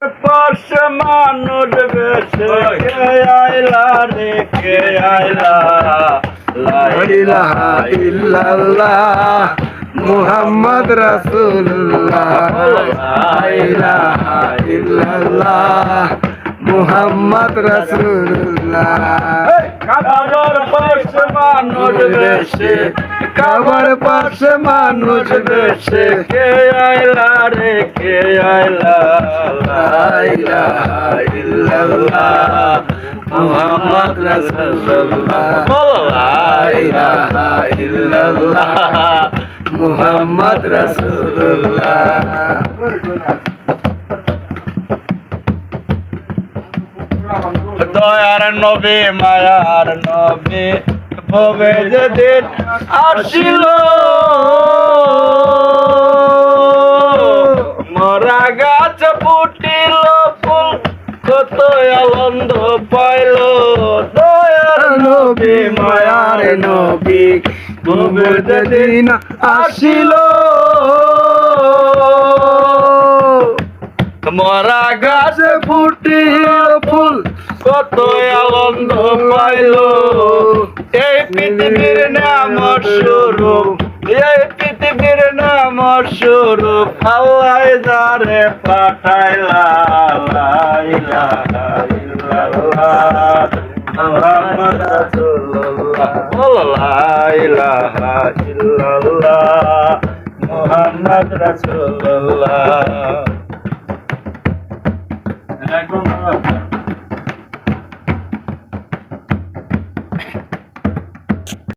পাশ মানুষ বেশে কে আইলা রে কে আইলা লা ইলাহা ইল্লাল্লাহ মুহাম্মদ রাসূলুল্লাহ লা ইলাহা ইল্লাল্লাহ মুহাম্মদ রাসূলুল্লাহ কাবার পাশ মানুষ বেশে কাবার পাশে মানুষ বেশে কে আইলা রে কে আইলা লা ইলাহা ইল্লাল্লাহ মুহাম্মদ রাসূলুল্লাহ লা ইলাহা ইল্লাল্লাহ মুহাম্মদ রাসূলুল্লাহ দয়ার নবী মায়ার নবী ভবে যেদিন আসিল মরা গাছ ফুটিল ফুল কত আনন্দ পাইল দয়ার নবী মায়ার নবী ভবে যেদিন আসিল মরা গাছ ফুটিল ফুল কত আনন্দ পাইল এই পৃথিবীর নাম স্বরূপ এই পৃথিবীর নাম স্বরূপ আল্লাহ যারে পাঠাইলা লা ইলাহা ইল্লাল্লাহ মুহাম্মদ রাসূলুল্লাহ লা ইলাহা ইল্লাল্লাহ মুহাম্মদ রাসূলুল্লাহ